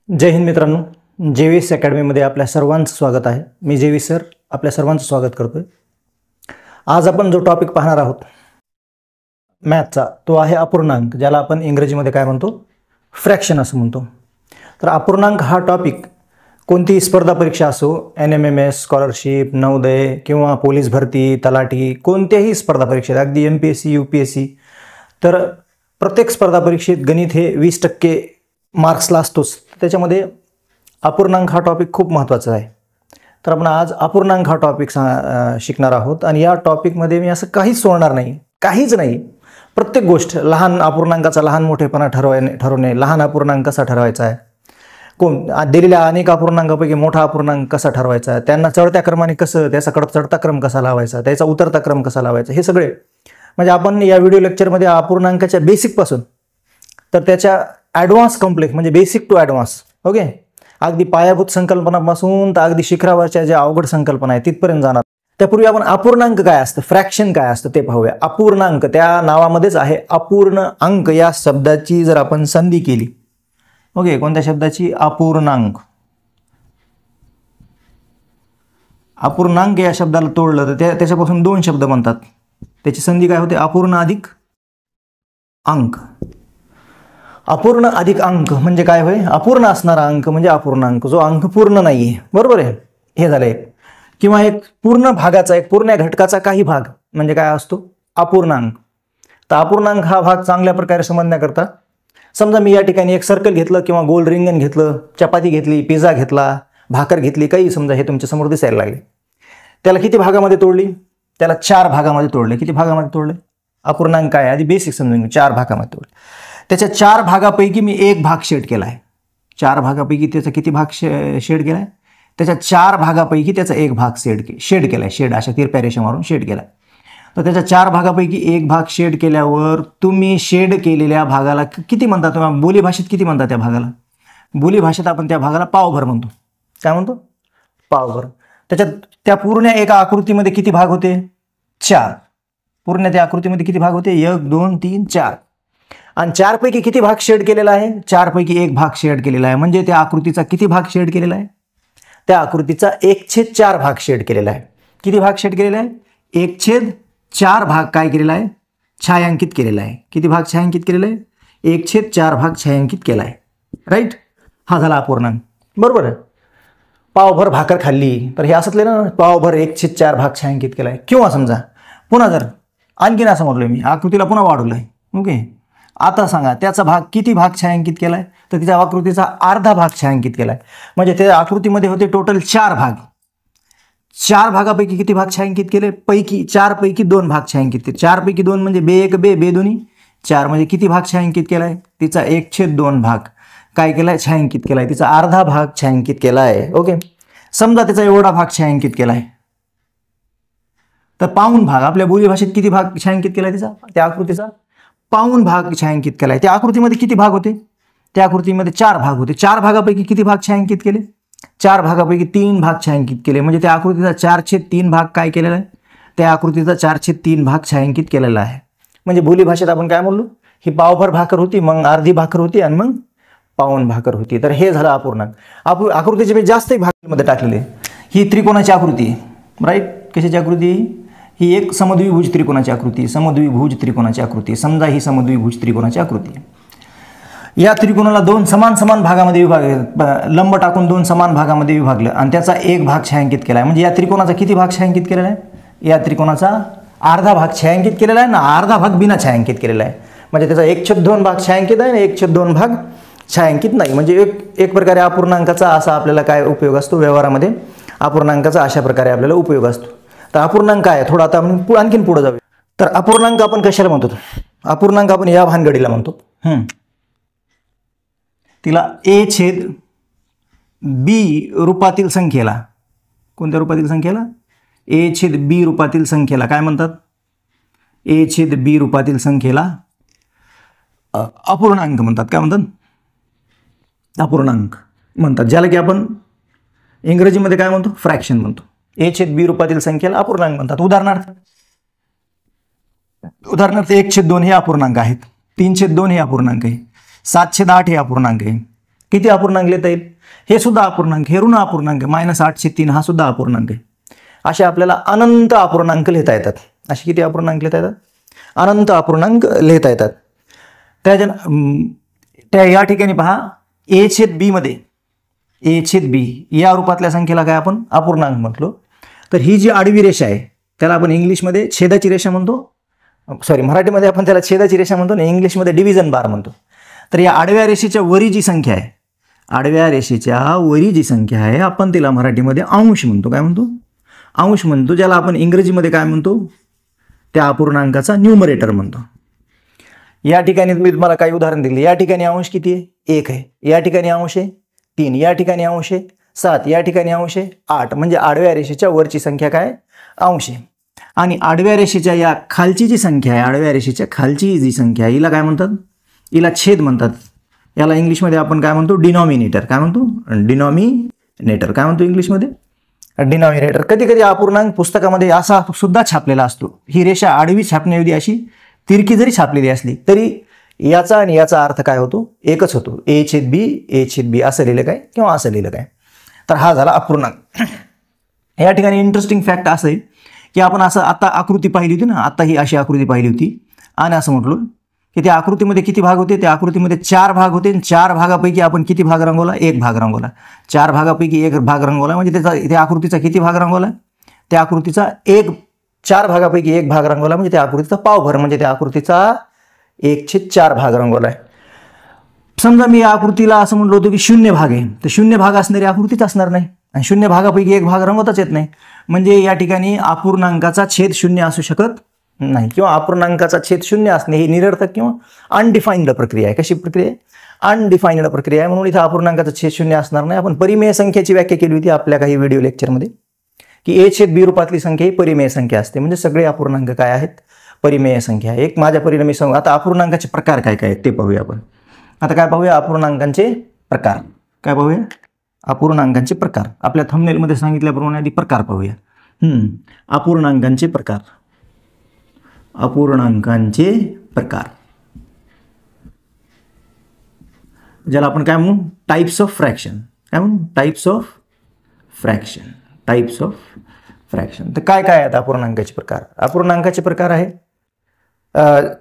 जय हिंद मित्रांनो, जेवीस अकॅडमीमध्ये आपल्या सर्वांचं स्वागत आहे. मी जेवीस सर आपल्या सर्वांचं स्वागत करतोय. आज आपण जो टॉपिक पाहणार आहोत मॅथचा, तो आहे अपूर्णांक, ज्याला आपण इंग्रजीमध्ये काय म्हणतो, फ्रॅक्शन असं म्हणतो. तर अपूर्णांक हा टॉपिक कोणतीही स्पर्धा परीक्षा असो, NMMS, स्कॉलरशिप, नवोदय किंवा पोलीस भरती, तलाठी, कोणत्याही स्पर्धा परीक्षेत, अगदी MPSC, UPSC, तर प्रत्येक स्पर्धा परीक्षेत गणित हे 20% मार्क्सला असतोच. त्याच्यामध्ये अपूर्णांक हा टॉपिक खूप महत्त्वाचा आहे. तर आपण आज अपूर्णांक हा टॉपिक शिकणार आहोत. आणि या टॉपिकमध्ये मी असं काहीच सोडणार नाही, काहीच नाही. प्रत्येक गोष्ट, लहान अपूर्णांकाचा लहान मोठेपणा ठरवणे, लहान अपूर्णांक कसा ठरवायचा आहे, दिलेल्या अनेक अपूर्णांकापैकी मोठा अपूर्णांक कसा ठरवायचा, त्यांना चढत्या क्रमाने कसं, त्याचा चढता क्रम कसा लावायचा, त्याचा उतरता क्रम कसा लावायचा, हे सगळे म्हणजे आपण या व्हिडिओ लेक्चरमध्ये अपूर्णांकाच्या बेसिकपासून तर त्याच्या ॲडव्हान्स कॉम्प्लेक्स, म्हणजे बेसिक टू ॲडव्हान्स, ओके, अगदी पायाभूत संकल्पनापासून तर अगदी शिखरावरच्या ज्या अवघड संकल्पना आहेत तिथपर्यंत जाणार. त्यापूर्वी आपण अपूर्णांक काय असतं, फ्रॅक्शन काय असतं ते पाहूया. अपूर्णांक, त्या नावामध्येच आहे अपूर्ण अंक या शब्दाची जर आपण संधी केली, ओके, कोणत्या शब्दाची, अपूर्णांक, अपूर्णांक या शब्दाला तोडलं तर त्याच्यापासून दोन शब्द बनतात. त्याची संधी काय होते, अपूर्ण अधिक अंक. अपूर्ण अधिक अंक म्हणजे काय होय, अपूर्ण असणारा अंक म्हणजे अपूर्णांक, जो अंक पूर्ण नाही आहे, बरोबर आहे, हे झालं एक. किंवा एक पूर्ण भागाचा, एक पूर्ण घटकाचा काही भाग म्हणजे काय असतो, अपूर्णांक. तर अपूर्णांक हा भाग चांगल्या प्रकारे समजण्याकरता, समजा मी या ठिकाणी एक सर्कल घेतलं किंवा गोल रिंगण घेतलं, चपाती घेतली, पिझ्झा घेतला, भाकर घेतली, काही समजा हे तुमच्या समोर दिसायला लागले. त्याला किती भागामध्ये तोडली, त्याला 4 भागामध्ये तोडले. किती भागामध्ये तोडले, अपूर्णांक काय आधी बेसिक समजून घेऊ, 4 भागामध्ये तोडले. त्याच्या 4 भागापैकी मी एक भाग शेड केला आहे. 4 भागापैकी त्याचा किती भाग शेड केला आहे, त्याच्या 4 भागापैकी त्याचा एक भाग शेड केला आहे. शेड अशा तिरप्या रेषा मारून शेड केला. तर त्याच्या 4 भागापैकी एक भाग शेड केल्यावर तुम्ही शेड केलेल्या भागाला किती म्हणता, तुम्ही बोलीभाषेत किती म्हणता त्या भागाला, बोलीभाषेत आपण त्या भागाला पावभर म्हणतो. काय म्हणतो, पावभर. त्याच्यात त्या पूर्ण एका आकृतीमध्ये किती भाग होते, 4. पूर्ण त्या आकृतीमध्ये किती भाग होते, 1 2 3 4. आणि 4 पैकी किती भाग शेड केलेला आहे, 4 पैकी एक भाग शेड केलेला आहे. म्हणजे त्या आकृतीचा किती भाग शेड केलेला आहे, त्या आकृतीचा 1/4 भाग शेड केलेला आहे. किती भाग शेड केलेला आहे, 1/4 भाग काय केलेला आहे, छायांकित केलेला आहे. किती भाग छायांकित केलेला आहे, 1/4 भाग छायांकित केला आहे. राईट, हा झाला अपूर्णांक, बरोबर आहे. पावभर भाकर खाल्ली तर हे असतले ना, पावभर 1/4 भाग छायांकित केला आहे. किंवा समजा पुन्हा जर आणखीन असं म्हटलं मी, आकृतीला पुन्हा वाढवलं आहे, ओके. आता सांगा त्याचा भाग किती भाग छायांकित केला आहे, तर तिच्या आकृतीचा अर्धा भाग छायांकित केला आहे. म्हणजे त्या आकृतीमध्ये होते टोटल 4 भाग. 4 भागापैकी किती भाग छायांकित केले, 4 पैकी 2 भाग छायांकित केले. 4 पैकी 2 म्हणजे बे 1 बे 2 4, म्हणजे किती भाग छायांकित केला आहे, तिचा 1/2 भाग काय केला आहे, छायांकित केला आहे. तिचा अर्धा भाग छायांकित केला आहे, ओके. समजा त्याचा एवढा भाग छायांकित केला आहे, तर पाऊण भाग, आपल्या बोलीभाषेत किती भाग छायांकित केला आहे तिचा, त्या आकृतीचा पाऊण भाग छायांकित केला आहे. त्या आकृतीमध्ये किती भाग होते, त्या आकृतीमध्ये 4 भाग होते. 4 भागापैकी किती भाग छायांकित केले, 4 भागापैकी 3 भाग छायांकित केले. म्हणजे त्या आकृतीचा 4/3 भाग काय केलेला आहे, त्या आकृतीचा 4/3 भाग छायांकित केलेला आहे. म्हणजे बोलीभाषेत आपण काय म्हणलो, ही पावभर भाकर होती, मग अर्धी भाकर होती, आणि मग पाऊण भाकर होती. तर हे झालं अपूर्णांक. आकृतीचे मी जास्त भागामध्ये टाकलेले. ही त्रिकोणाची आकृती आहे, राईट. कशाची आकृती, ही एक समद्विभुज त्रिकोणाची आकृती, समद्विभुज त्रिकोणाची आकृती. समजा ही समद्विभुज त्रिकोणाची आकृती. या त्रिकोणाला 2 समान भागामध्ये लंब टाकून 2 समान भागामध्ये विभागलं आणि त्याचा एक भाग छायांकित केला आहे. म्हणजे या त्रिकोणाचा किती भाग छायांकित केलेला आहे, या त्रिकोणाचा अर्धा भाग छायांकित केलेला आहे ना, अर्धा भाग बिना छायांकित केलेला आहे. म्हणजे त्याचा 1/2 भाग छायांकित आहे आणि 1/2 भाग छायांकित नाही. म्हणजे एक प्रकारे अपूर्णांकाचा असा आपल्याला काय उपयोग असतो व्यवहारामध्ये, अपूर्णांकाचा अशा प्रकारे आपल्याला उपयोग असतो. तर अपूर्णांक काय, थोडा आता आपण आणखीन पुढे जाऊया. तर अपूर्णांक आपण कशाला म्हणतो, अपूर्णांक आपण या भानगडीला म्हणतो, तिला a/b रूपातील संख्येला, कोणत्या रूपातील संख्येला, a/b रूपातील संख्येला काय म्हणतात, a/b रूपातील संख्येला अपूर्णांक म्हणतात. काय म्हणतात, अपूर्णांक म्हणतात, ज्याला की आपण इंग्रजीमध्ये काय म्हणतो, फ्रॅक्शन म्हणतो. a/b रूपातील संख्येला अपूर्णांक म्हणतात. उदाहरणार्थ 1/2 हे अपूर्णांक आहेत, 3/2 हे अपूर्णांक आहे, 7/8 हे अपूर्णांक आहे, किती अपूर्णांक लिहिता येईल? हे सुद्धा अपूर्णांक, हे ऋण अपूर्णांक -803 हा सुद्धा अपूर्णांक आहे. असे आपल्याला अनंत अपूर्णांक लिहिता येतात. असे किती अपूर्णांक लिहिता येतात? अनंत अपूर्णांक लिहिता येतात. त्या या ठिकाणी पहा a/b मध्ये a/b या रूपातल्या संख्येला काय आपण अपूर्णांक म्हटलो. तर ही जी आडवी रेषा आहे त्याला आपण इंग्लिशमध्ये छेदाची रेषा म्हणतो, सॉरी मराठीमध्ये आपण त्याला छेदाची रेषा म्हणतो आणि इंग्लिशमध्ये डिव्हिजन बार म्हणतो. तर या आडव्या रेषेच्या वरी जी संख्या आहे, आडव्या रेषेच्या वरी जी संख्या आहे आपण तिला मराठीमध्ये अंश म्हणतो. काय म्हणतो? अंश म्हणतो, ज्याला आपण इंग्रजीमध्ये काय म्हणतो? त्या अपूर्णांकाचा न्यूमरेटर म्हणतो. या ठिकाणी मी तुम्हाला काही उदाहरण दिले. या ठिकाणी अंश किती आहे? 1 आहे. या ठिकाणी अंश आहे 3. या ठिकाणी अंश आहे 7. या ठिकाणी अंश आहे 8. म्हणजे आडव्या रेषेच्या वरची संख्या काय? अंश आहे. आणि आडव्या रेषेच्या या खालची जी संख्या आहे, आडव्या रेषेच्या खालची जी संख्या आहे हिला काय म्हणतात? हिला छेद म्हणतात. याला इंग्लिशमध्ये आपण काय म्हणतो? डिनॉमिनेटर. काय म्हणतो? डिनॉमिनेटर. काय म्हणतो इंग्लिशमध्ये? डिनॉमिनेटर. कधी कधी अपूर्णांक पुस्तकामध्ये असा सुद्धा छापलेला असतो. ही रेषा आडवी छापण्याऐवजी अशी तिरकी जरी छापलेली असली तरी याचा आणि याचा अर्थ काय होतो? एकच होतो. a/b असं लिहिलं काय किंवा असं लिहिलं काय. तर हा झाला अपूर्णांक. या ठिकाणी इंटरेस्टिंग फॅक्ट असं आहे की आपण असं आता आकृती पाहिली होती ना, आता ही अशी आकृती पाहिली होती आणि असं म्हटलो की त्या आकृतीमध्ये किती भाग होते? त्या आकृतीमध्ये 4 भाग होते. 4 भागापैकी आपण किती भाग रंगवला? 1 भाग रंगवला. 4 भागापैकी 1 भाग रंगवला म्हणजे त्या आकृतीचा किती भाग रंगवला? त्या आकृतीचा 4 भागापैकी 1 भाग रंगवला म्हणजे त्या आकृतीचा पावभर, म्हणजे त्या आकृतीचा 1/4 भाग रंगवला आहे. समजा मी या आकृतीला असं म्हणलो होतो की 0 भाग आहे, तर 0 भाग असणारी आकृतीच असणार नाही आणि 0 भागापैकी 1 भाग रंगवताच येत नाही. म्हणजे या ठिकाणी अपूर्णांकाचा छेद 0 असू शकत नाही किंवा अपूर्णांकाचा छेद 0 असणे ही निरर्थक किंवा अनडिफाईन्ड प्रक्रिया आहे. कशी प्रक्रिया आहे? अनडिफाईन्ड प्रक्रिया आहे. म्हणून इथं अपूर्णांकाचा छेद 0 असणार नाही. आपण परिमेय संख्येची व्याख्या केली होती आपल्या काही व्हिडिओ लेक्चरमध्ये की a/b रूपातली संख्या ही परिमेय संख्या असते. म्हणजे सगळे अपूर्णांक काय आहेत? परिमेय संख्या. एक माझ्या परिणामी सांगू. आता अपूर्णांकाचे प्रकार काय काय आहेत ते पाहूया आपण. आता काय पाहूया? अपूर्णांकांचे प्रकार. काय पाहूया? अपूर्णांकांचे प्रकार. आपल्या थंबनेलमध्ये सांगितल्याप्रमाणे आधी प्रकार पाहूया. अपूर्णांकांचे प्रकार. अपूर्णांकांचे प्रकार ज्याला आपण काय म्हणू? Types of fraction. काय म्हणू? Types of fraction. Types of fraction. तर काय काय आहेत अपूर्णांकाचे प्रकार? अपूर्णांकाचे प्रकार आहे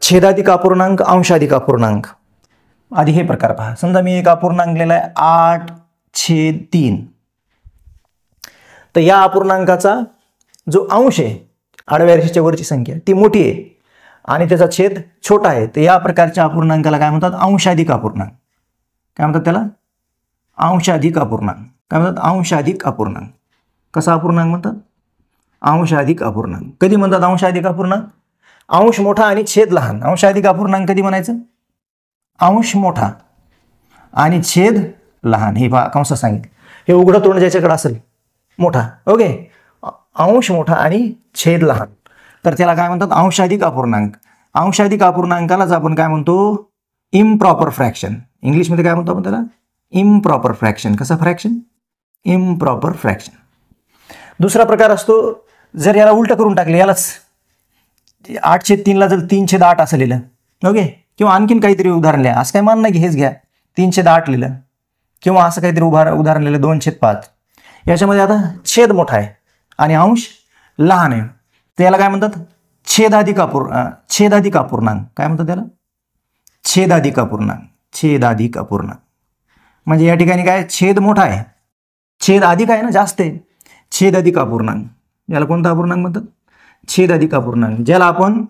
छेदाधिक अपूर्णांक, अंशाधिक अपूर्णांक. आधी हे प्रकार पहा. समजा मी एक अपूर्णांक लिहिला आहे 8/3. तर या अपूर्णांकाचा जो अंश आहे, आडव्या रेषेच्या वरची संख्या, ती मोठी आहे आणि त्याचा छेद छोटा आहे. तर या प्रकारच्या अपूर्णांकाला काय म्हणतात? अंशाधिक अपूर्णांक. काय म्हणतात त्याला? अंशाधिक अपूर्णांक. काय म्हणतात? अंशाधिक अपूर्णांक. कसा अपूर्णांक म्हणतात? अंशाधिक अपूर्णांक. कधी म्हणतात अंशाधिक अपूर्णांक? अंश मोठा आणि छेद लहान. अंशाधिक अपूर्णांक कधी म्हणायचं? अंश मोठा आणि छेद लहान. हे पहा कंसात सांगितलं. हे उघडं तोंड ज्याच्याकडे असेल मोठा, ओके, अंश मोठा आणि छेद लहान, तर त्याला काय म्हणतात? अंशाधिक अपूर्णांक. अंशाधिक अपूर्णांकालाच आपण काय म्हणतो? Improper fraction. इंग्लिशमध्ये काय म्हणतो आपण त्याला? Improper fraction. कसा फ्रॅक्शन? Improper fraction. दुसरा प्रकार असतो, जर याला उलट करून टाकले, यालाच 8/3ला जर 3/8 असं लिहिलं, ओके, किंवा आणखीन काहीतरी उदाहरण लिहा. असं काय मान नाही की हेच घ्या 3/8 लिहिलं, किंवा असं काहीतरी उदाहरण लिहिलं 2/5. याच्यामध्ये आता छेद मोठा आहे आणि अंश लहान आहे, तर याला काय म्हणतात? छेदाधिक अपूर्णांक. काय म्हणतात त्याला? छेदाधिक अपूर्णांक. छेदाधिक अपूर्णांक म्हणजे या ठिकाणी काय? छेद मोठा आहे, छेद अधिक आहे ना, जास्त आहे. छेदाधिक अपूर्णांक. याला कोणता अपूर्णांक म्हणतात? छेदाधिक अपूर्णांक, ज्याला आपण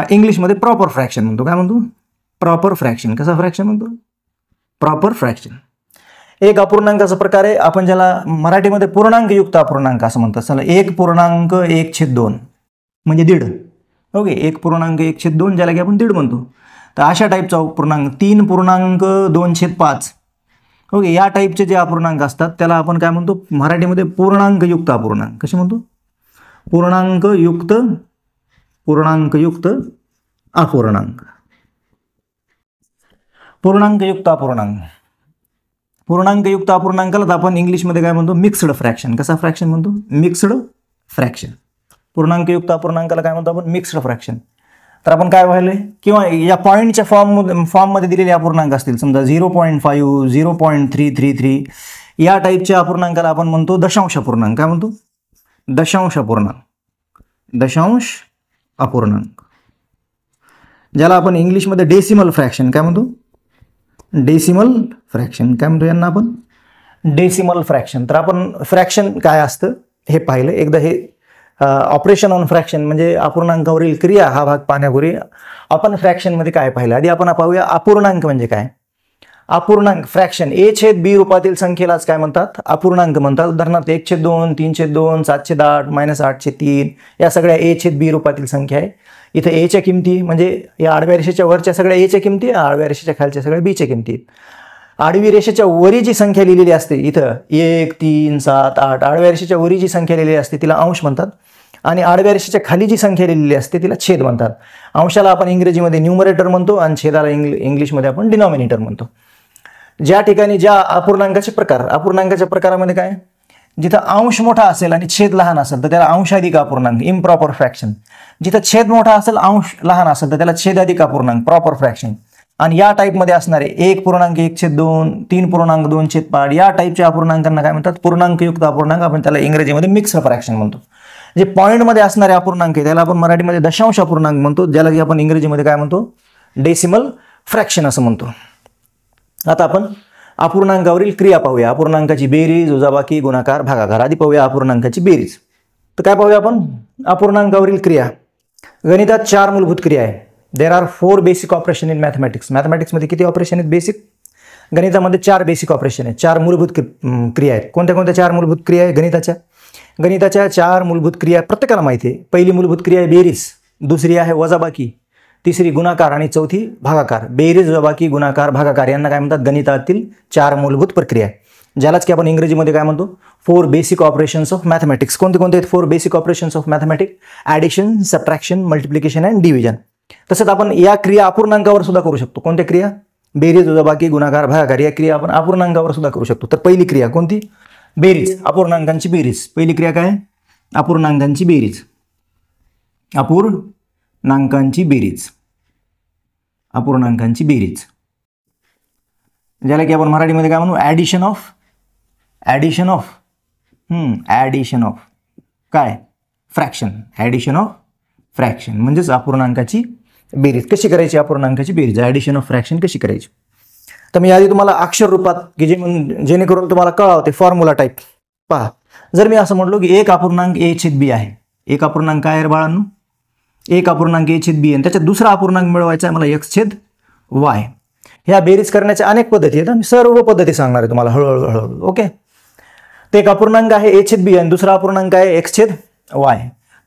इंग्लिशमध्ये प्रॉपर फ्रॅक्शन म्हणतो. काय म्हणतो? Proper fraction. कसा फ्रॅक्शन म्हणतो? Proper fraction. एक अपूर्णांकाचा प्रकार आहे आपण ज्याला मराठीमध्ये पूर्णांकयुक्त अपूर्णांक असं म्हणतात. चला, 1.1/2 म्हणजे दीड, ओके, 1.1/2 ज्याला की आपण दीड म्हणतो. तर अशा टाईपचा अपूर्णांक 3.2/5, ओके, या टाईपचे जे अपूर्णांक असतात त्याला आपण काय म्हणतो मराठीमध्ये? पूर्णांकयुक्त अपूर्णांक. कसे म्हणतो? पूर्णांकयुक्त अपूर्णांक. पूर्णांकयुक्त अपूर्णांक. पूर्णांकयुक्त अपूर्णांकालाच आपण इंग्लिशमध्ये काय म्हणतो? Mixed fraction. कसा फ्रॅक्शन म्हणतो? Mixed fraction. पूर्णांकयुक्त अपूर्णांकाला काय म्हणतो आपण? Mixed fraction. तर आपण काय पाहिलंय, किंवा या पॉईंटच्या फॉर्ममध्ये दिलेले अपूर्णांक असतील, समजा 0.5, 0.333 या टाईपच्या अपूर्णांकाला आपण म्हणतो दशांश अपूर्णांक. काय म्हणतो? दशांश अपूर्णांक. दशांश अपूर्णांक, ज्याला आपण इंग्लिशमध्ये डेसिमल फ्रॅक्शन काय म्हणतो? Decimal fraction. काय म्हणतो यांना आपण? Decimal fraction. तर आपण फ्रॅक्शन काय असतं हे पाहिलं एकदा. हे ऑपरेशन ऑन फ्रॅक्शन म्हणजे अपूर्णांकावरील क्रिया हा भाग पाहण्यापूर्वी आपण फ्रॅक्शनमध्ये काय पाहिलं आधी आपण पाहूया अपूर्णांक म्हणजे काय. अपूर्णांक फ्रॅक्शन a/b रूपातील संख्येलाच काय म्हणतात? अपूर्णांक म्हणतात. उदाहरणार्थ 1/2, 3/2, 7/8, -8/3 या सगळ्या a/b रूपातील संख्या आहे. इथं a च्या किमती म्हणजे या आडव्या रेषेच्या वरच्या सगळ्या a च्या किमती, आडव्या रेषेच्या खालच्या सगळ्या b च्या किमती. आडवी रेषेच्या वरी जी संख्या लिहिलेली असते इथं 1, 3, 7, 8 आडव्या रेषेच्या वरी जी संख्या लिहिलेली असते तिला अंश म्हणतात, आणि आडव्या रेषेच्या खाली जी संख्या लिहिलेली असते तिला छेद म्हणतात. अंशाला आपण इंग्रजीमध्ये न्यूमरेटर म्हणतो आणि छेदाला इंग्लिशमध्ये आपण डिनॉमिनेटर म्हणतो. ज्या ठिकाणी ज्या अपूर्णांकाच्या प्रकारामध्ये काय, जिथं अंश मोठा असेल आणि छेद लहान असेल तर त्याला अंशाधिक अपूर्णांक इम्प्रॉपर फ्रॅक्शन. जिथं छेद मोठा असेल अंश लहान असेल तर त्याला छेदाधिक अपूर्णांक प्रॉपर फ्रॅक्शन. आणि या टाईपमध्ये असणारे 1.1/2, 3.2/5 या टाईपच्या अपूर्णांकांना काय म्हणतात? पूर्णांकयुक्त अपूर्णांक. आपण त्याला इंग्रजीमध्ये मिक्स्ड फ्रॅक्शन म्हणतो. जे पॉईंटमध्ये असणारे अपूर्णांक आहे त्याला आपण मराठीमध्ये दशांश अपूर्णांक म्हणतो, ज्याला की आपण इंग्रजीमध्ये काय म्हणतो? डेसिमल फ्रॅक्शन असं म्हणतो. आता आपण अपूर्णांकावरील क्रिया पाहूया. अपूर्णांकाची बेरीज, वजाबाकी, गुणाकार, भागाकार. आधी पाहूया अपूर्णांकाची बेरीज. तर काय पाहूया आपण? अपूर्णांकावरील क्रिया. गणितात 4 मूलभूत क्रिया आहे. There are 4 basic operation in mathematics. मॅथमॅटिक्समध्ये किती ऑपरेशन आहेत बेसिक? गणितामध्ये 4 बेसिक ऑपरेशन आहेत, 4 मूलभूत क्रिया आहेत. कोणत्या कोणत्या 4 मूलभूत क्रिया आहे गणिताच्या? गणिताच्या 4 मूलभूत क्रिया प्रत्येकाला माहिती आहे. पहिली मूलभूत क्रिया आहे बेरीज, दुसरी आहे वजाबाकी, तिसरी गुणाकार आणि चौथी भागाकार. बेरीज, वजाबाकी, गुणाकार, भागाकार यांना काय म्हणतात? गणितातील 4 मूलभूत प्रक्रिया आहे, ज्यालाच की आपण इंग्रजीमध्ये काय म्हणतो? 4 बेसिक ऑपरेशन्स ऑफ मॅथमॅटिक्स. कोणते कोणते आहेत 4 basic operations of mathematics? Addition, subtraction, multiplication and division. तसंच आपण या क्रिया अपूर्णांकावर सुद्धा करू शकतो. कोणत्या क्रिया? बेरीज, वजाबाकी, गुणाकार, भागाकार या क्रिया आपण अपूर्णांकावर सुद्धा करू शकतो. तर पहिली क्रिया कोणती? बेरीज, अपूर्णांकांची बेरीज. पहिली क्रिया काय? अपूर्णांकांची बेरीज. अपूर्णांकांची बेरीज. अपूर्णांकांची बेरीज, ज्याला की आपण मराठीमध्ये काय म्हणू? ॲडिशन ऑफ काय? फ्रॅक्शन. ॲडिशन ऑफ फ्रॅक्शन म्हणजेच अपूर्णांकाची बेरीज. कशी करायची अपूर्णांकाची बेरीज? ॲडिशन ऑफ फ्रॅक्शन कशी करायची? तर मी आधी तुम्हाला अक्षर रूपात की जेणेकरून तुम्हाला कळावं ते फॉर्म्युला टाईप पहा. जर मी असं म्हटलो की 1 अपूर्णांक a/b आहे. 1 अपूर्णांक काय आहे बाळांनो? 1 अपूर्णांक a/b आणि त्याच्यात दुसरा अपूर्णांक मिळवायचा आहे मला x/y. ह्या बेरीज करण्याच्या अनेक पद्धती आहेत. मी सर्व पद्धती सांगणार आहे तुम्हाला हळूहळू. ओके. ते एक अपूर्णांक आहे a/b आणि दुसरा अपूर्णांक आहे x/y.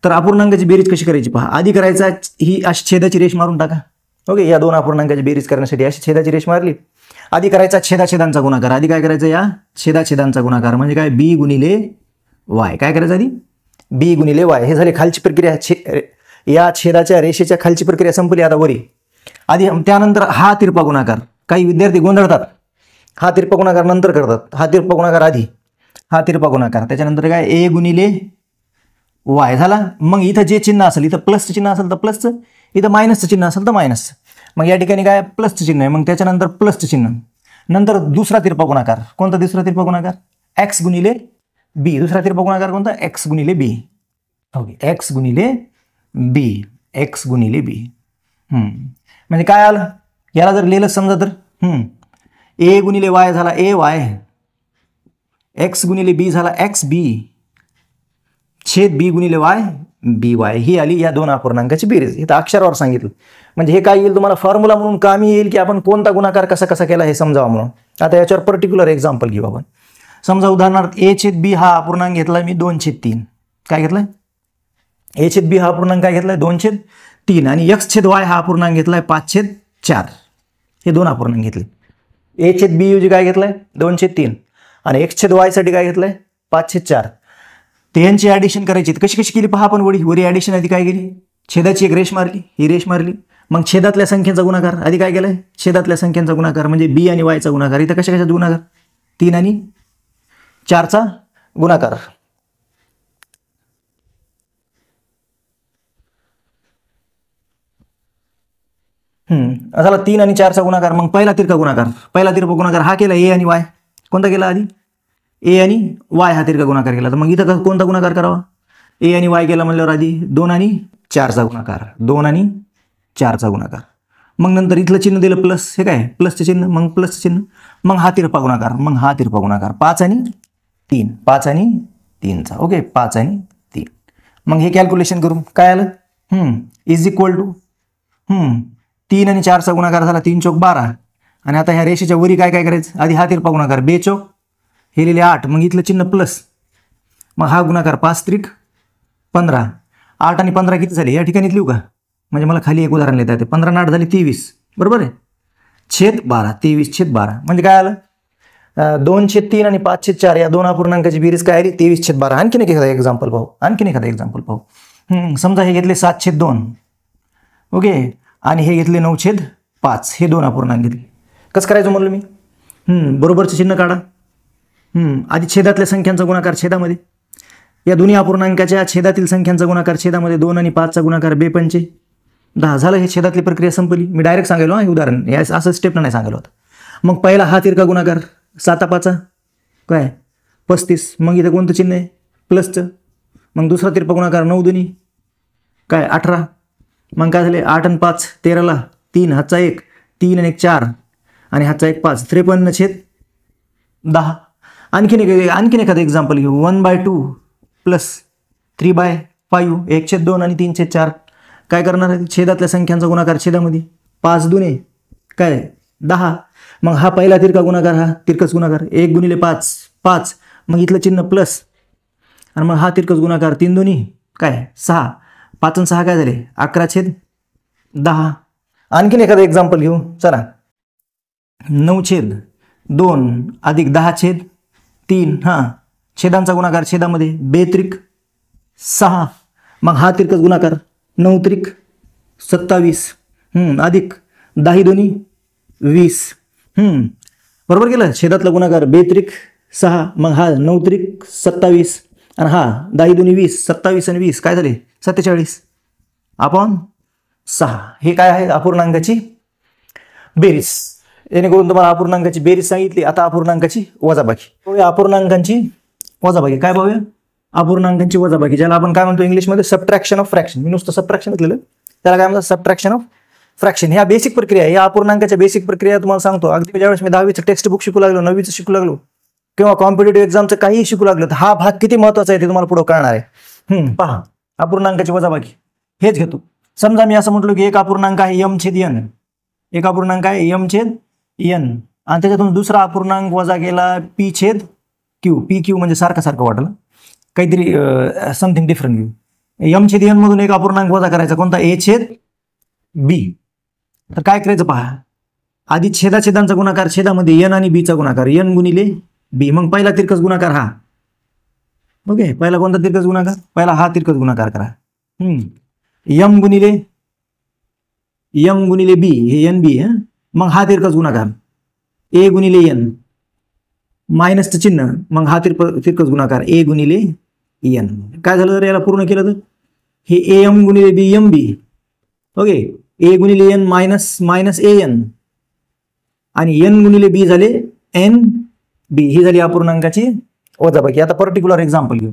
तर अपूर्णांकाची बेरीज कशी करायची पहा. आधी करायचा ही अशी छेदाची रेष मारून टाका. ओके. या 2 अपूर्णांकाची बेरीज करण्यासाठी अशी छेदाची रेष मारली. आधी करायचा छेदाछेदांचा गुणाकार. आधी काय करायचं? या छेदाछेदांचा गुणाकार म्हणजे काय? b गुणिले y. काय करायचं आधी? b गुणिले y. हे झाली खालची प्रक्रिया. या छेदाच्या रेषेच्या खालची प्रक्रिया संपली. आता वरी आधी. त्यानंतर हा तिरपा गुणाकार. काही विद्यार्थी गोंधळतात. हा तिरपा गुणाकार नंतर करतात. हा तिरपा गुणाकार आधी, हा तिरपा गुणाकार. त्याच्यानंतर काय? a गुणिले y झाला. मग इथं जे चिन्ह असेल, इथं प्लसचं चिन्ह असेल तर प्लसचं, इथं मायनसचं चिन्ह असेल तर मायनसचं. मग या ठिकाणी काय? प्लसचं चिन्ह आहे. मग त्याच्यानंतर प्लसचं चिन्ह. नंतर दुसरा तिरपा गुणाकार. कोणता दुसरा तिरपा गुणाकार? x गुणिले b. दुसरा तिरपा गुणाकार कोणता? x गुणिले b. ओके. x गुणिले b. x गुणिले b. म्हणजे काय आलं? याला जर लिहिलं समजा तर a गुणिले y झाला ay, x गुणिले b झाला xb, छेद b गुणिले y by. ही आली या 2 अपूर्णांकाची बेरीज. इथं अक्षरावर सांगितलं म्हणजे हे काय येईल तुम्हाला फॉर्म्युला म्हणून कामी येईल की आपण कोणता गुणाकार कसा कसा केला हे समजावं म्हणून. आता याच्यावर पर्टिक्युलर एक्झाम्पल घेऊ आपण. समजा उदाहरणार्थ a/b हा अपूर्णांक घेतलाय मी 2/3. काय घेतलाय? a/b हा अपूर्णांक काय घेतलाय? 2/3 आणि x/y हा अपूर्णांक घेतलाय 5/4. हे 2 अपूर्णांक घेतले. a/b ऐवजी काय घेतलाय? 2/3 आणि x/y साठी काय घेतलंय? 5/4. तर यांची ॲडिशन करायची. कशी कशी केली पहा आपण. वरी ॲडिशन आधी काय केली? छेदाची एक रेष मारली, ही रेष मारली. मग छेदातल्या संख्येचा गुणाकार. आधी काय केलंय? छेदातल्या संख्यांचा गुणाकार म्हणजे b आणि y चा गुणाकार. इथं कशा कशाचा गुणाकार? 3 आणि 4चा गुणाकार. झाला 3 आणि 4चा गुणाकार. मग पहिला तिरका गुणाकार हा केला ए आणि वाय. कोणता केला आधी? ए आणि वाय हा तिरका गुणाकार केला. तर मग इथं कोणता गुणाकार करावा? ए आणि वाय केला म्हणल्यावर आधी 2 आणि 4चा गुणाकार. 2 आणि 4चा गुणाकार. मग नंतर इथलं चिन्ह दिलं प्लस. हे काय प्लसचं चिन्ह, मग प्लसचं चिन्ह, मग हा तिरपा गुणाकार. 5 आणि 3, 5 आणि 3चा. ओके, 5 आणि 3. मग हे कॅल्क्युलेशन करू. काय आलं? इज इक्वल टू 3 आणि 4चा गुणाकार झाला 3 चौक 12. आणि आता ह्या रेषेच्या वरी काय करायचं? आधी हा तिरपा गुणाकार 2 चौक हे लिहिले 8. मग इथलं चिन्ह प्लस, मग हा गुणाकार 5 त्रिक 15. 8 आणि 15 किती झाले? या ठिकाणी लिहू का? म्हणजे मला खाली एक उदाहरण लिहिता येते. 15 आणि 8 झाले 23. बरोबर आहे. छेद 12, 23/12. म्हणजे काय आलं? 2/3 आणि 5/4 या दोन अपूर्णांकाची बेरीज काय आली? 23/12. आणखीन एखादा एक्झाम्पल पाहू. समजा हे घेतले 7/2. ओके, आणि हे घेतले 9/5. हे दोन अपूर्णांक घेतले. कसं करायचं म्हणलं मी? बरोबरचं चिन्ह काढा. आधी छेदातल्या संख्यांचा गुणाकार छेदामध्ये. या दोन्ही अपूर्णांकाच्या छेदातील संख्यांचा गुणाकार छेदामध्ये. 2 आणि 5चा गुणाकार 2 पंचे 10 झालं. हे छेदातली प्रक्रिया संपली. मी डायरेक्ट सांगायलो हे उदाहरण, या असं स्टेपनं नाही सांगायला होतं. मग पहिला हा तिरका गुणाकार 7/5 काय 35. मग इथं कोणतं चिन्ह आहे? प्लसचं. मग दुसरा तिरपा गुणाकार 9 दुनी काय 18. मग काय झाले? 8 आणि 5 13ला 3, हातचा 1, 3 आणि 1 4, आणि हातचा 1 5. 53/10. आणखीन एखादं एक्झाम्पल घेऊ. 1/2 प्लस 3/5 1/2 आणि 3/4. काय करणार आहे? छेदातल्या संख्यांचा गुणाकार छेदामध्ये. 5 दुने काय 10. मग हा पहिला तिरका गुणाकार, हा तिरकस गुणाकार 1 गुणिले 5 5. मग इथलं चिन्ह प्लस, आणि मग हा तिरकस गुणाकार 3 दुनी काय 6. 5 आणि 6 काय झाले? 11/10. आणखीन एखादं एक्झाम्पल घेऊ. चला. 9/2 अधिक 10/3. छेदांचा गुणाकार छेदामध्ये 2 त्रिक 6. मग हा तिरकस गुणाकार 9 त्रिक 27 अधिक 10 दोन्ही 20. बरोबर केलं. छेदातला गुणाकार 2 त्रिक 6. मग हा 9 त्रिक 27, आणि हा 10 दोन्ही 20. 27 आणि 20 काय झाले? 47/6. हे काय आहे? अपूर्णांकाची बेरीज. जेणेकरून तुम्हाला अपूर्णांकाची बेरीज सांगितली. आता अपूर्णांकाची वजाबाकी. अपूर्णांकांची वजाबाकी काय पाहूया? अपूर्णांकांची वजाबाकी, ज्याला आपण काय म्हणतो इंग्लिशमध्ये सबट्रॅक्शन ऑफ फ्रॅक्शन. मी नुसतं सबट्रॅक्शनच लिहिलं, त्याला काय म्हणतात? Subtraction of fraction. ह्या बेसिक प्रक्रिया आहे. या अपूर्णांकाच्या बेसिक प्रक्रिया तुम्हाला सांगतो. अगदी ज्यावेळेस मी 10वीचं टेक्स्ट बुक शिकू लागलो, 9वीचं शिकू लागलो, किंवा कॉम्पिटेटिव्ह एक्झामचं काहीही शिकू लागलं, तर हा भाग किती महत्त्वाचा आहे ते तुम्हाला पुढे कळणार आहे. पहा, अपूर्णांकाची वजाबाकी हेच घेतो. समजा मी असं म्हटलो की एक अपूर्णांक आहे m/n. एक अपूर्णांक आहे m/n, आणि त्याच्यातून दुसरा अपूर्णांक वजा केला p/q. pq म्हणजे सारखं वाटलं, काहीतरी समथिंग डिफरंट घेऊ. m/n मधून एक अपूर्णांक वजा करायचा. कोणता? a/b. तर काय करायचं पहा. आधी छेदांचा गुणाकार छेदामध्ये n आणि b चा गुणाकार n गुणिले b. मग पहिला तिरकस गुणाकार हा. ओके, पहिला कोणता तिरकस गुणाकार? पहिला हा तिरकस गुणाकार करा. m गुणिले b हे nb. मग हा तिरकस गुणाकार a गुणिले n, मायनसचं चिन्ह. मग हा तिरकस गुणाकार a गुणिले n. काय झालं जर याला पूर्ण केलं तर हे am गुणिले b mb. ओके, a गुणिले n मायनस an, आणि n गुणिले b झाले nb. ही झाली अपूर्णांकाची वजाबाकी. आता पर्टिक्युलर एक्झाम्पल घेऊ.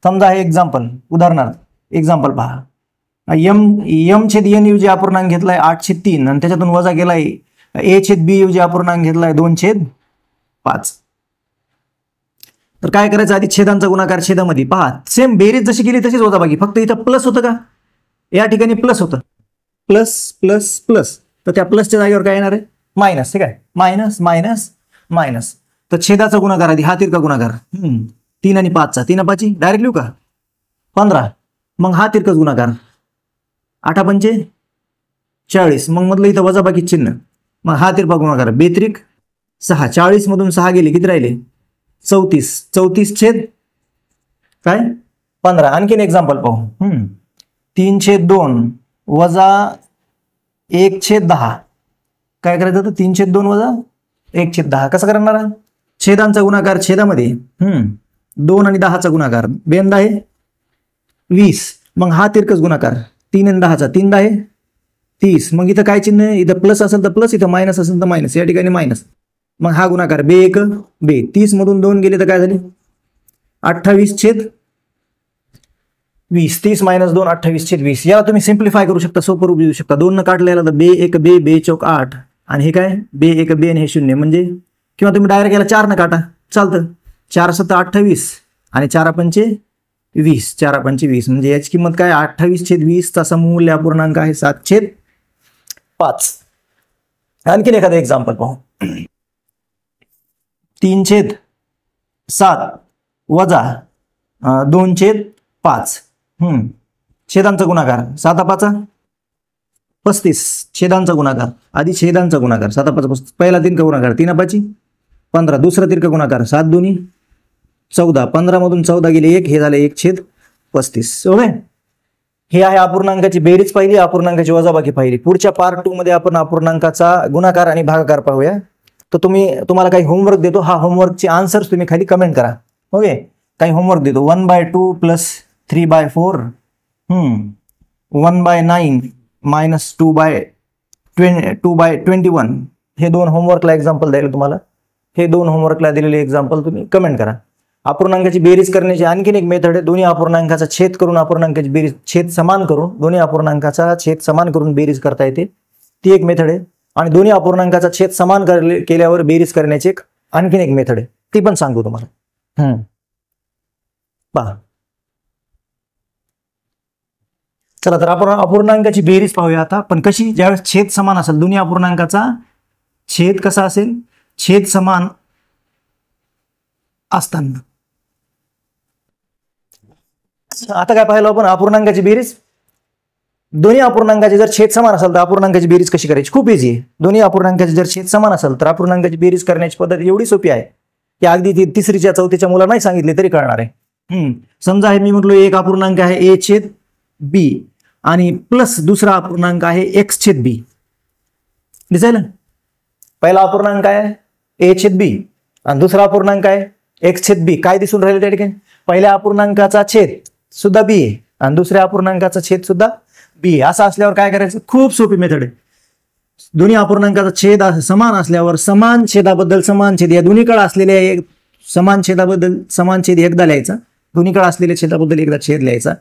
समजा हे एक्झाम्पल, उदाहरणार्थ एक्झाम्पल पहा. m/n ऐवजी अपूर्णांक घेतलाय 8/3, आणि त्याच्यातून वजा केलाय a/b ऐवजी अपूर्णांक घेतलाय 2/5. तर काय करायचं? आधी छेदांचा गुणाकार छेदामध्ये. पहा, सेम बेरीज जशी केली तशीच वजाबाकी, फक्त इथं प्लस होतं का? या ठिकाणी प्लस होतं. प्लस प्लस प्लस, तर त्या प्लसच्या जागेवर काय येणार आहे? मायनस. हे काय? Minus minus minus. तर छेदाचा गुणाकार आधी हा तिरका गुणाकार 3 आणि 5चा. 3 आणि 5 डायरेक्ट लिहू का? 15. मग हा तिरकस गुणाकार 8 पंचे 40. मग मधलं इथं वजाबाकी चिन्ह. मग हा तिरपा गुणाकार 2 त्रिक 6. 40 मधून 6 गेले, किती राहिले? 34. 34 काय 15. आणखीन एक्झाम्पल पाहू. 3/2 वजा 1/10. काय करायचं होतं? 3/2 वजा 1/10. कसं करणार? छेदांचा गुणाकार छेदामध्ये 2 आणि 10चा गुणाकार 2 10 20. मग हा तिरकस गुणाकार 3 आणि 10चा 3 10 30. मग इथं काय चिन्ह आहे, इथं प्लस असेल तर प्लस, इथं मायनस असेल तर मायनस, या ठिकाणी मायनस. मग हा गुणाकार बे एक बे, 30 मधून 2 गेले तर काय झाले 28/20. 30 - 2 28/20. याला तुम्ही सिम्प्लिफाय करू शकता, सोपं रूप देऊ शकता. 2 न काढलेला तर बे एक बे, बे चौक 8, आणि हे काय बे एक बे आणि हे 0 म्हणजे, किंवा तुम्ही डायरेक्ट याला 4 न काटा चालतं. 4 × 7 = 28 आणि 4 × 5 = 20. 4 × 5 = 20 म्हणजे याची किंमत काय 28/20 चा समूल्य अपूर्णांक आहे 7/5. आणखीन एखादं एक्झाम्पल पाहू. 3/7 वजा 2/5. छेदांचा गुणाकार 7/5 35. छेदांचा गुणाकार आधी छेदांचा गुणाकार 7/5. पहिला तिरका गुणाकार 3/5 15. दुसरा तिरका गुणाकार 7×2 14. 15 मधून 14 गेले 1, हे झाले 1/35. ओके. हे आहे अपूर्णांकाची बेरीज पाहिली, अपूर्णांकाची वजाबाकी पाहिली. पुढच्या पार्ट 2 मध्ये आपण अपूर्णांकाचा गुणाकार आणि भागाकार पाहूया. तर तुम्हाला काही होमवर्क देतो, हा होमवर्कचे आन्सर्स तुम्ही खाली कमेंट करा. ओके. काही होमवर्क देतो. 1/2 + 3/4 1/9 - 2/21. हे 2 होमवर्कला एक्झाम्पल द्यायला तुम्हाला. हे 2 होमवर्कला दिलेले एक्झाम्पल तुम्ही कमेंट करा. अपूर्णांकाची बेरीज करण्याची आणखीन एक मेथड आहे. दोन्ही अपूर्णांकाचा छेद करून अपूर्णांकाची बेरीज, छेद समान करून दोन्ही अपूर्णांकाचा छेद समान करून बेरीज करता येते, ती एक मेथड आहे. आणि दोन्ही अपूर्णांकाचा छेद समान केल्यावर बेरीज करण्याची आणखीन एक मेथड आहे, ती पण सांगू तुम्हाला. पहा, चला तर आपण अपूर्णांकाची बेरीज पाहूया आता. पण कशी, ज्यावेळेस छेद समान असेल, दोन्ही अपूर्णांकाचा छेद कसा असेल, छेद समान असताना. आता काय पाहिलं आपण, अपूर्णांकाची बेरीज. दोन्ही अपूर्णांकाचे जर छेद समान असेल तर अपूर्णांकाची बेरीज कशी करायची, खूप इझी आहे. दोन्ही अपूर्णांकाचे जर छेद समान असेल तर अपूर्णांकाची बेरीज करण्याची पद्धत एवढी सोपी आहे की अगदी 3रीच्या 4थीच्या मुलांना नाही सांगितले तरी कळणार आहे. समजा हे मी म्हटलो एक अपूर्णांक आहे a/b आणि प्लस दुसरा अपूर्णांक आहे x/b. दिसायला पहिला अपूर्णांक आहे a/b आणि दुसरा अपूर्णांक आहे x/b. काय दिसून राहिले त्या ठिकाणी, पहिल्या अपूर्णांकाचा छेद सुद्धा b आहे आणि दुसऱ्या अपूर्णांकाचा छेद सुद्धा b आहे. असं असल्यावर काय करायचं, खूप सोपी मेथड आहे. दोन्ही अपूर्णांकाचा छेद समान असल्यावर समान छेदाबद्दल समान छेद, या दोन्हीकडे असलेल्या समान छेदाबद्दल समान छेद एकदा लिहायचा, दोन्हीकडे असलेल्या छेदाबद्दल एकदा छेद लिहायचा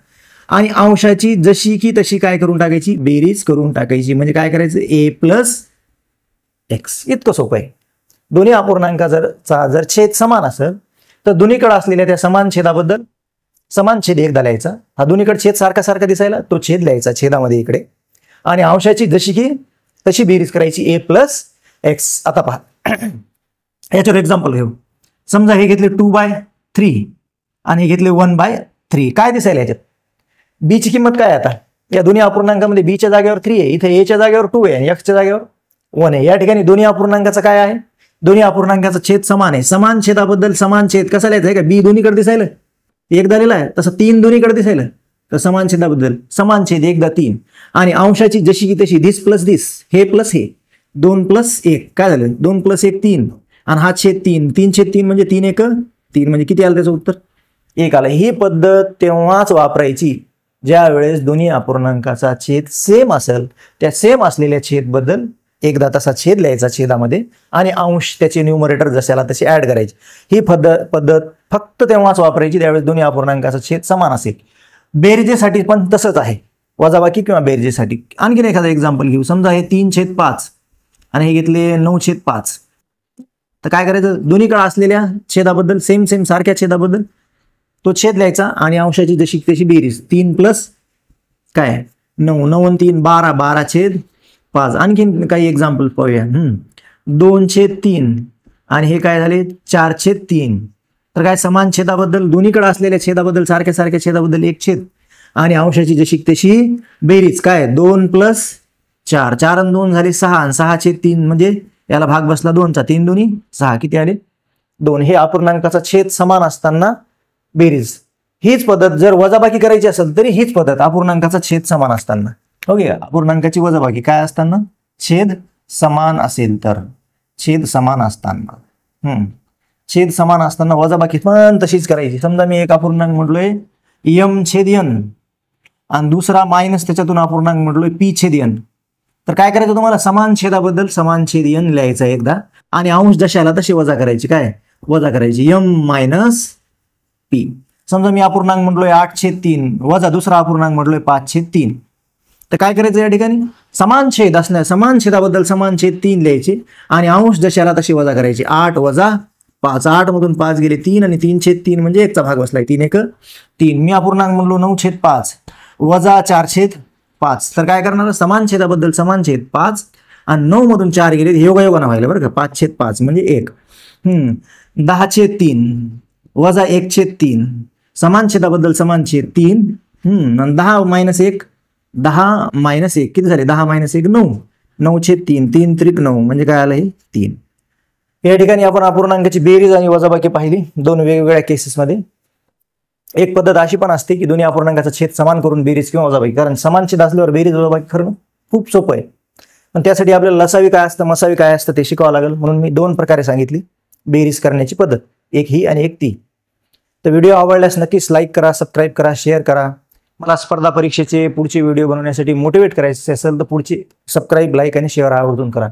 आणि अंशाची जशी की तशी काय करून टाकायची, बेरीज करून टाकायची. म्हणजे काय करायचं, a + x. इतकं सोपं आहे. दोन्ही अपूर्णांकाचा जर छेद समान असेल तर दोन्हीकडे असलेल्या त्या समान छेदाबद्दल समान छेद एकदा लिहायचा. हा दोन्हीकडे छेद सारखा सारखा दिसायला तो छेद लिहायचा छेदामध्ये इकडे, आणि अंशाची जशी की तशी बेरीज करायची a + x. आता पहा, याच्यावर एक्झाम्पल घेऊ. समजा हे घेतले 2/3 आणि हे घेतले 1/3. काय दिसायला याच्यात, b ची किंमत काय आता, या दोन्ही अपूर्णांकामध्ये b च्या जागेवर 3 आहे, इथे a च्या जागेवर 2 आहे आणि x च्या जागेवर 1 आहे. या ठिकाणी दोन्ही अपूर्णांकाचा काय आहे, दोन्ही अपूर्णांकाचा छेद समान आहे. समान छेदाबद्दल समान छेद कसा लिहायचा आहे का, b दोन्हीकडे दिसायला एकदा लिहिला आहे, तसं 3 दोन्हीकडे दिसायला, तर समान छेदाबद्दल समान छेद एकदा 3 आणि अंशाची जशी की तशी धिस प्लस धिस, हे प्लस हे, 2 + 1 काय झालं, 2 + 1 3 आणि हा छेद 3, 3/3 म्हणजे 3 × 1 3 म्हणजे किती आलं त्याचं उत्तर 1 आलं. ही पद्धत तेव्हाच वापरायची ज्या वेळेस दोन्ही अपूर्णांकाचा छेद सेम असेल. त्या सेम असलेल्या छेदबद्दल एकदा तसा छेद लिहायचा छेदामध्ये आणि अंश त्याचे न्यूमरेटर जशाला तसे ऍड करायचे. ही पद्धत फक्त तेव्हाच वापरायची त्यावेळेस दोन्ही अपूर्णांकाचा छेद समान असेल. बेरजेसाठी पण तसंच आहे, वजाबाकी किंवा बेरजेसाठी. आणखीन एखादं एक्झाम्पल घेऊ. समजा हे 3/5 आणि हे घेतले 9/5. तर काय करायचं, दोन्हीकडे असलेल्या छेदाबद्दल सेम सारख्या छेदाबद्दल तो छेद लिहायचा आणि अंशाची जशी तशी बेरीज. 3 + काय 9, 9 आणि 3 12, 12/5. आणखीन काही एक्झाम्पल पाहूया. 2/3 आणि हे काय झाले 4/3. तर काय समान छेदाबद्दल दोन्हीकडे असलेल्या छेदाबद्दल सारख्या छेदाबद्दल एक छेद आणि अंशाची जशी तशी बेरीज. काय 2 + 4, 4 आणि 2 झाले 6 आणि 6/3 म्हणजे याला भाग बसला 2चा, 3 2 6 किती आले 2. हे अपूर्णांकाचा छेद समान असताना बेरीज. हीच पद्धत जर वजाबाकी करायची असेल तरी हीच पद्धत, अपूर्णांकाचा छेद समान असताना. ओके, अपूर्णांकाची वजाबाकी काय असताना, छेद समान असेल तर, छेद समान असताना छेद समान असताना वजाबाकी पण तशीच करायची. समजा मी एक अपूर्णांक म्हटलोय m/n आणि दुसरा मायनस त्याच्यातून अपूर्णांक म्हटलोय p/n. तर काय करायचं तुम्हाला, समान छेदाबद्दल समान छेद n लिहायचा एकदा आणि अंश जशाला तशी वजा करायची, काय वजा करायची m - p. समजा मी अपूर्णांक म्हटलोय 8/3 वजा दुसरा अपूर्णांक म्हटलोय 5/3. तर काय करायचं या ठिकाणी, समान छेद असल्या समान छेदाबद्दल समान छेद 3 लिहायचे आणि अंश जशाला तशी वजा करायची. 8 - 5, 8 मधून 5 गेले 3 आणि 3/3 म्हणजे 1चा भाग बसलाय, 3 1 3. मी अपूर्णांक म्हणलो 9/5 वजा 4/5. तर काय करणार, समान छेदाबद्दल समान छेद 5 आणि 9 मधून 4 गेले योगायोगानं व्हायला बरं का, 5/5 म्हणजे 1. 10/3 वजा 1/3. समान छेदाबद्दल समान छेद 3 आणि 10 - 1 किती झाले, 10 - 1 9. 9/3 3 त्रिक 9 म्हणजे काय आलं, हे 3. या ठिकाणी आपण अपूर्णांकाची बेरीज आणि वजाबाकी पाहिली दोन वेगवेगळ्या केसेसमध्ये. एक पद्धत अशी पण असते की दोन्ही अपूर्णांकाचा छेद समान करून बेरीज किंवा वजाबाकी, कारण समान छेद असल्यावर बेरीज वजाबाकी करणं खूप सोपं आहे. पण त्यासाठी आपल्याला लसावी काय असतं मसावी काय असतं ते शिकावं लागेल, म्हणून मी 2 प्रकारे सांगितली बेरीज करण्याची पद्धत, एक ही आणि एक ती. तर व्हिडिओ आवडल्यास नक्कीच लाईक करा, सबस्क्राईब करा, शेअर करा. मला स्पर्धा परीक्षेचे पुढचे व्हिडिओ बनवण्यासाठी मोटिवेट करायचे असेल तर पुढचे सबस्क्राईब, लाईक आणि शेअर आवर्जून करा.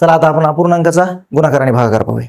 चला आता आपण अपूर्णांकाचा गुणाकार आणि भागाकार पाहूया.